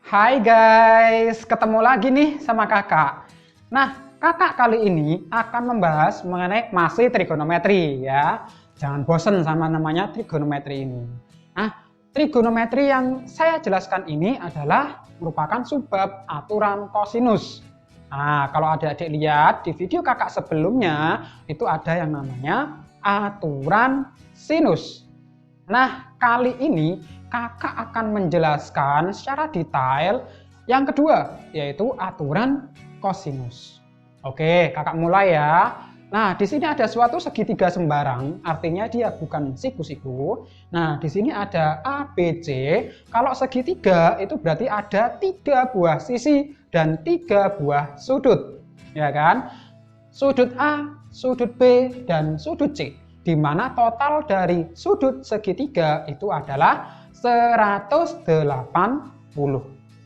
Hai guys, ketemu lagi nih sama kakak. Nah, kakak kali ini akan membahas mengenai masih trigonometri ya. Jangan bosen sama namanya trigonometri ini. Nah, trigonometri yang saya jelaskan ini adalah merupakan subbab aturan kosinus. Nah, kalau adik-adik lihat di video kakak sebelumnya, itu ada yang namanya aturan sinus. Nah, kali ini kakak akan menjelaskan secara detail yang kedua, yaitu aturan kosinus. Oke, kakak mulai ya. Nah, di sini ada suatu segitiga sembarang, artinya dia bukan siku-siku. Nah, di sini ada A, B, C. Kalau segitiga itu berarti ada 3 buah sisi dan 3 buah sudut, ya kan? Sudut A, sudut B, dan sudut C, di mana total dari sudut segitiga itu adalah 180.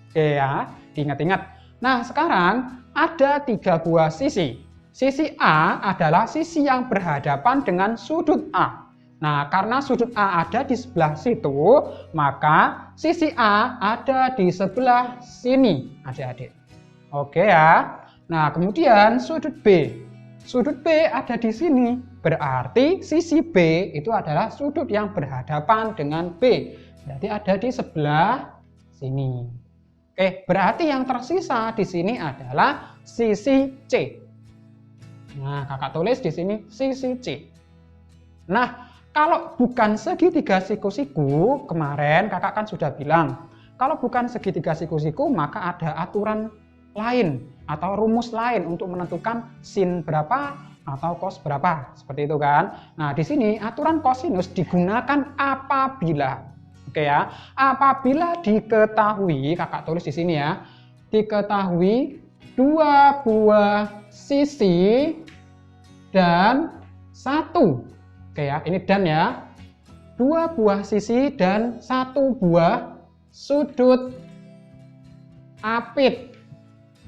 Oke ya, diingat-ingat. Nah, sekarang ada 3 buah sisi. Sisi A adalah sisi yang berhadapan dengan sudut A. Nah, karena sudut A ada di sebelah situ, maka sisi A ada di sebelah sini, adik-adik. Oke ya. Nah, kemudian sudut B. Sudut B ada di sini. Berarti sisi B itu adalah sudut yang berhadapan dengan B. Berarti ada di sebelah sini. Oke, berarti yang tersisa di sini adalah sisi C. Nah, kakak tulis di sini sisi C. Nah, kalau bukan segitiga siku-siku, kemarin kakak kan sudah bilang, kalau bukan segitiga siku-siku maka ada aturan lain atau rumus lain untuk menentukan sin berapa atau cos berapa, seperti itu kan. Nah, di sini aturan kosinus digunakan apabila, oke ya, apabila diketahui, kakak tulis di sini ya, diketahui 2 buah sisi dan 1, oke ya, ini dan ya, 2 buah sisi dan 1 buah sudut apit.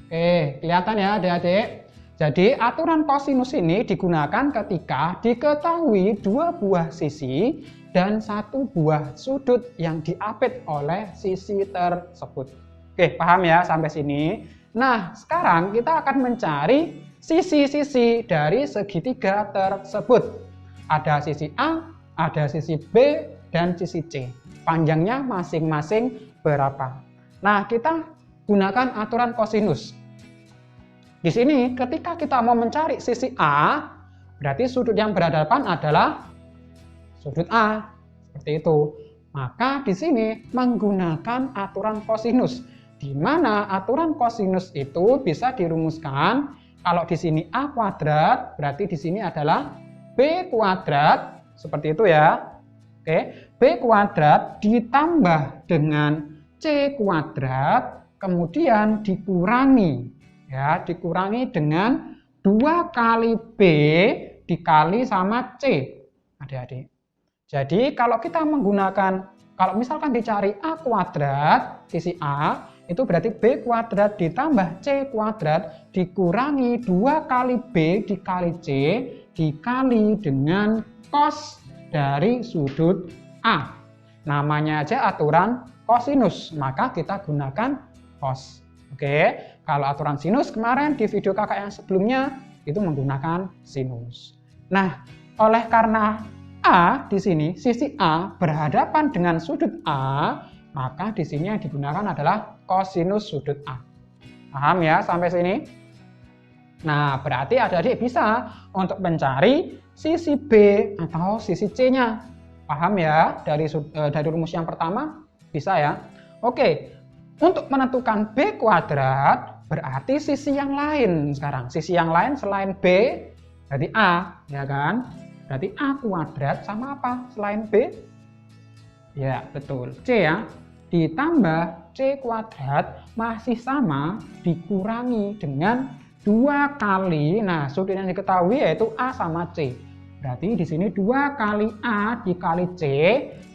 Oke, kelihatan ya adik-adik. Jadi aturan kosinus ini digunakan ketika diketahui 2 buah sisi dan 1 buah sudut yang diapit oleh sisi tersebut. Oke, paham ya sampai sini? Nah, sekarang kita akan mencari sisi-sisi dari segitiga tersebut. Ada sisi A, ada sisi B, dan sisi C. Panjangnya masing-masing berapa? Nah, kita gunakan aturan kosinus. Di sini ketika kita mau mencari sisi A, berarti sudut yang berhadapan adalah sudut A, seperti itu. Maka di sini menggunakan aturan kosinus, di mana aturan kosinus itu bisa dirumuskan kalau di sini A kuadrat, berarti di sini adalah B kuadrat, seperti itu ya. Oke, B kuadrat ditambah dengan C kuadrat, kemudian dikurangi. Ya, dikurangi dengan 2 kali B dikali sama C, adik-adik. Jadi kalau kita menggunakan, kalau misalkan dicari A kuadrat, sisi A, itu berarti B kuadrat ditambah C kuadrat dikurangi 2 kali B dikali C dikali dengan cos dari sudut A. Namanya aja aturan kosinus, maka kita gunakan cos. Oke, kalau aturan sinus kemarin di video kakak yang sebelumnya itu menggunakan sinus. Nah, oleh karena A di sini, sisi A berhadapan dengan sudut A, maka di sini yang digunakan adalah kosinus sudut A. Paham ya sampai sini? Nah, berarti adik-adik bisa untuk mencari sisi B atau sisi C-nya. Paham ya? Dari rumus yang pertama bisa ya? Oke. Untuk menentukan B kuadrat, berarti sisi yang lain sekarang. Sisi yang lain selain B, berarti A, ya kan? Berarti A kuadrat sama apa selain B? Ya, betul. C ya. Ditambah C kuadrat masih sama dikurangi dengan 2 kali, nah sudut yang diketahui yaitu A sama C. Berarti di sini 2 kali A dikali C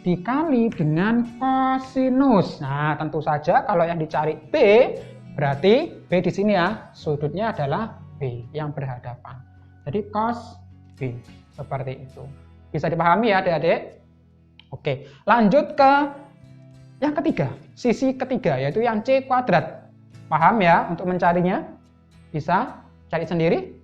dikali dengan kosinus. Nah, tentu saja kalau yang dicari B, berarti B di sini ya, sudutnya adalah B yang berhadapan. Jadi cos B, seperti itu. Bisa dipahami ya adik-adik? Oke, lanjut ke yang ketiga, sisi ketiga, yaitu yang C kuadrat. Paham ya untuk mencarinya? Bisa cari sendiri?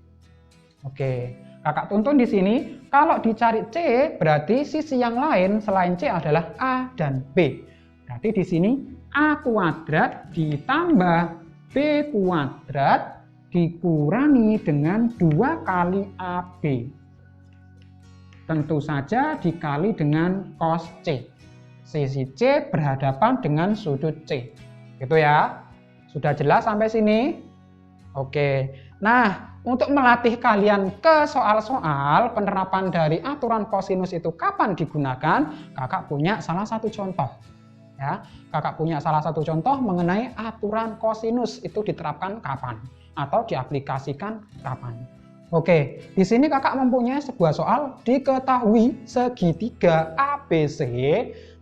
Oke, kakak tuntun di sini. Kalau dicari C, berarti sisi yang lain selain C adalah A dan B. Berarti di sini A kuadrat ditambah B kuadrat dikurangi dengan 2 kali AB. Tentu saja dikali dengan cos C. Sisi C berhadapan dengan sudut C. Gitu ya. Sudah jelas sampai sini? Oke. Nah, untuk melatih kalian ke soal-soal penerapan dari aturan kosinus itu kapan digunakan, kakak punya salah satu contoh. Ya, kakak punya salah satu contoh mengenai aturan kosinus itu diterapkan kapan atau diaplikasikan kapan. Oke, di sini kakak mempunyai sebuah soal, diketahui segitiga ABC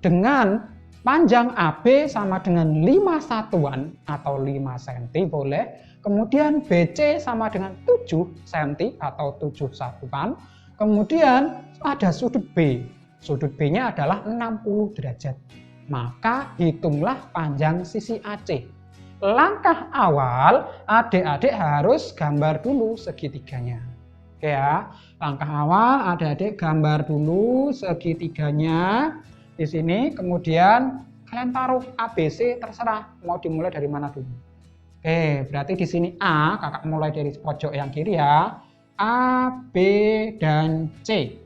dengan panjang AB sama dengan 5 satuan atau 5 cm boleh. Kemudian BC sama dengan 7 cm atau 7 satuan. Kemudian ada sudut B. Sudut B-nya adalah 60 derajat. Maka hitunglah panjang sisi AC. Langkah awal, adik-adik harus gambar dulu segitiganya. Oke ya, langkah awal adik-adik gambar dulu segitiganya. Di sini kemudian kalian taruh ABC, terserah mau dimulai dari mana dulu. Oke, berarti di sini A, kakak mulai dari pojok yang kiri ya. A, B, dan C.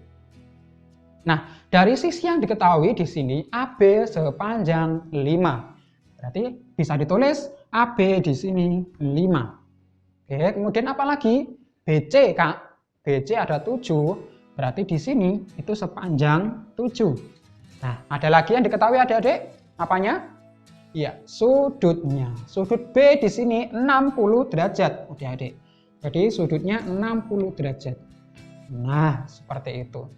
Nah, dari sisi yang diketahui di sini AB sepanjang 5. Berarti bisa ditulis AB di sini 5. Oke, kemudian apa lagi? BC, Kak. BC ada 7. Berarti di sini itu sepanjang 7. Nah, ada lagi yang diketahui adik-adik? Apanya? Iya, sudutnya. Sudut B di sini 60 derajat, adik-adik. Jadi sudutnya 60 derajat. Nah, seperti itu.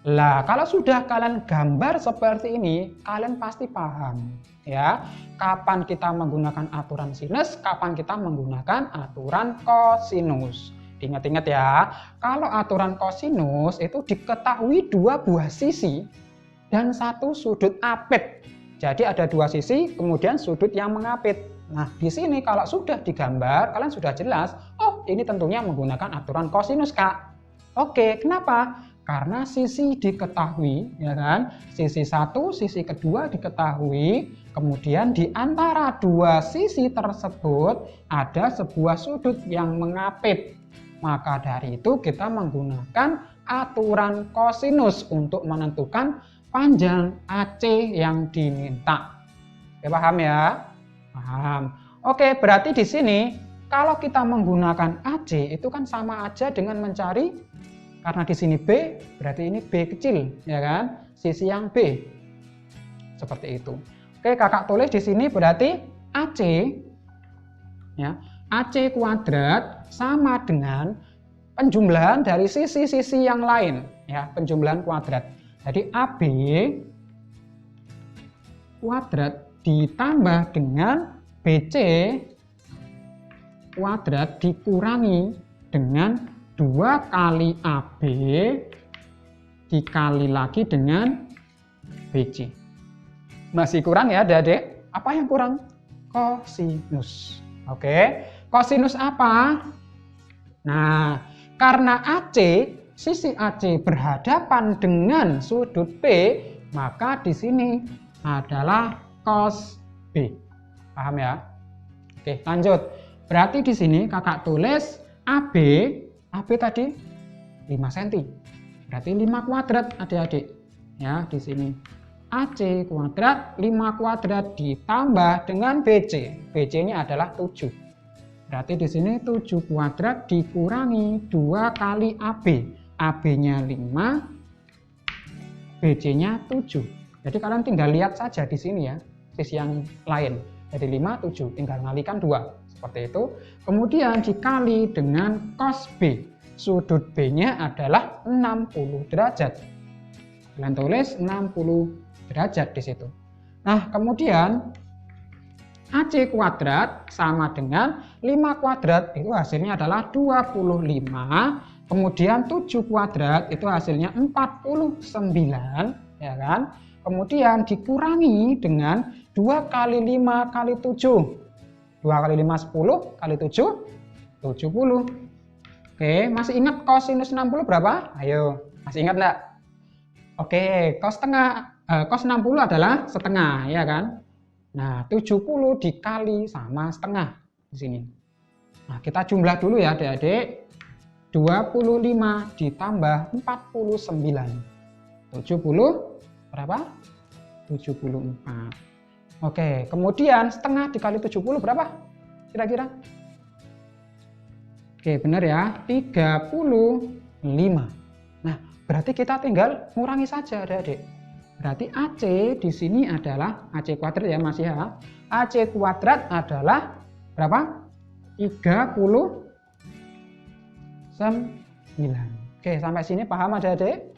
Lah, kalau sudah kalian gambar seperti ini, kalian pasti paham ya, kapan kita menggunakan aturan sinus, kapan kita menggunakan aturan kosinus. Ingat-ingat ya, kalau aturan kosinus itu diketahui 2 buah sisi dan 1 sudut apit. Jadi ada 2 sisi, kemudian sudut yang mengapit. Nah, di sini kalau sudah digambar, kalian sudah jelas, oh ini tentunya menggunakan aturan kosinus, Kak. Oke, kenapa? Karena sisi diketahui, ya kan? Sisi 1, sisi kedua diketahui, kemudian di antara 2 sisi tersebut ada sebuah sudut yang mengapit. Maka dari itu kita menggunakan aturan kosinus untuk menentukan panjang AC yang diminta. Oke, paham ya? Paham. Oke, berarti di sini kalau kita menggunakan AC itu kan sama aja dengan mencari. Karena di sini B, berarti ini B kecil, ya kan? Sisi yang B. Seperti itu. Oke, kakak tulis di sini berarti AC, ya, AC kuadrat sama dengan penjumlahan dari sisi-sisi yang lain, ya, penjumlahan kuadrat. Jadi AB kuadrat ditambah dengan BC kuadrat dikurangi dengan 2 kali AB dikali lagi dengan BC. Masih kurang ya adik-adik? Apa yang kurang? Kosinus. Oke, kosinus apa? Nah, karena AC, sisi AC berhadapan dengan sudut B, maka di sini adalah cos B. Paham ya? Oke, lanjut. Berarti di sini kakak tulis AB tadi 5 cm. Berarti 5 kuadrat adik-adik. Ya, di sini AC kuadrat 5 kuadrat ditambah dengan BC. BC-nya adalah 7. Berarti di sini 7 kuadrat dikurangi 2 kali AB. AB-nya 5, BC-nya 7. Jadi kalian tinggal lihat saja di sini ya, sisi yang lain. Jadi 5, 7, tinggal ngalikan 2. Seperti itu. Kemudian dikali dengan cos B. Sudut B-nya adalah 60 derajat. Kalian tulis 60 derajat di situ. Nah, kemudian AC kuadrat sama dengan 5 kuadrat, itu hasilnya adalah 25. Kemudian 7 kuadrat itu hasilnya 49, ya kan? kemudian dikurangi dengan 2 kali 5 kali 7. 2 kali 5 10 kali 7 70. Oke, masih ingat kosinus 60 berapa? Ayo, masih ingat enggak? Oke, cos 60 adalah setengah, ya kan? Nah, 70 dikali sama setengah di sini. Nah, kita jumlah dulu ya, Adik-adik. 25 ditambah 49. 70 berapa? 74. Oke, kemudian setengah dikali 70 berapa? Kira-kira? Oke, benar ya, 35. Nah, berarti kita tinggal ngurangi saja, Adik-adik. Berarti AC di sini adalah AC kuadrat ya, Mas ya. AC kuadrat adalah berapa? 39. Oke, sampai sini paham Adik-adik?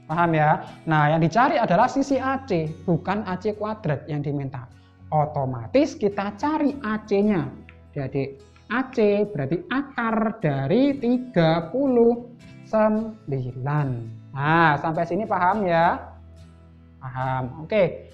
Paham ya? Nah, yang dicari adalah sisi AC, bukan AC kuadrat yang diminta. Otomatis kita cari AC-nya. Adik-adik, AC berarti akar dari 39. Nah, sampai sini paham ya? Paham. Oke.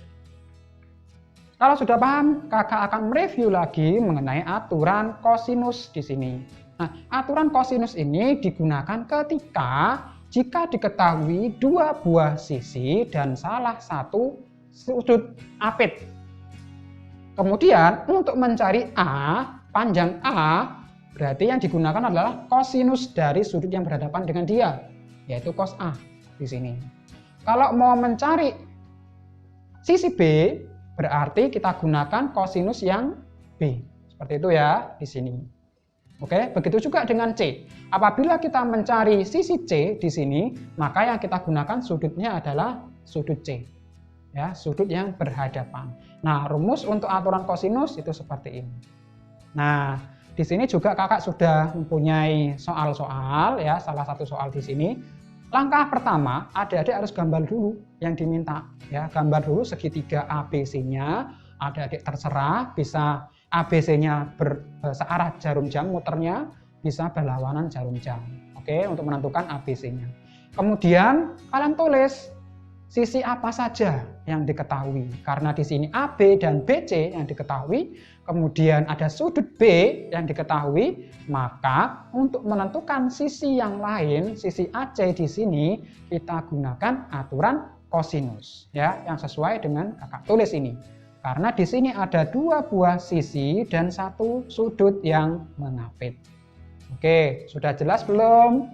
Kalau sudah paham, kakak akan mereview lagi mengenai aturan kosinus di sini. Nah, aturan kosinus ini digunakan ketika jika diketahui dua buah sisi dan salah satu sudut apit. Kemudian untuk mencari A, panjang A, berarti yang digunakan adalah kosinus dari sudut yang berhadapan dengan dia, yaitu cos A di sini. Kalau mau mencari sisi B, berarti kita gunakan kosinus yang B. Seperti itu ya di sini. Oke, begitu juga dengan C. Apabila kita mencari sisi C di sini, maka yang kita gunakan sudutnya adalah sudut C. Ya, sudut yang berhadapan. Nah, rumus untuk aturan kosinus itu seperti ini. Nah, di sini juga kakak sudah mempunyai soal-soal ya, salah satu soal di sini. Langkah pertama, adik-adik harus gambar dulu yang diminta ya, gambar dulu segitiga ABC-nya. Adik-adik terserah, bisa ABC-nya searah jarum jam muternya, bisa berlawanan jarum jam. Oke, untuk menentukan ABC-nya. Kemudian kalian tulis sisi apa saja yang diketahui. Karena di sini AB dan BC yang diketahui, kemudian ada sudut B yang diketahui, maka untuk menentukan sisi yang lain, sisi AC di sini, kita gunakan aturan kosinus ya, yang sesuai dengan kakak tulis ini. Karena di sini ada dua buah sisi dan satu sudut yang mengapit. Oke, sudah jelas belum?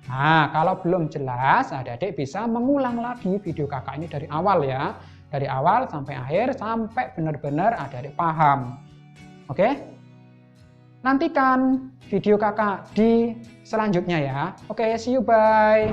Nah, kalau belum jelas, adik-adik bisa mengulang lagi video kakak ini dari awal ya. Dari awal sampai akhir, sampai benar-benar adik-adik paham. Oke? Nantikan video kakak di selanjutnya ya. Oke, see you, bye.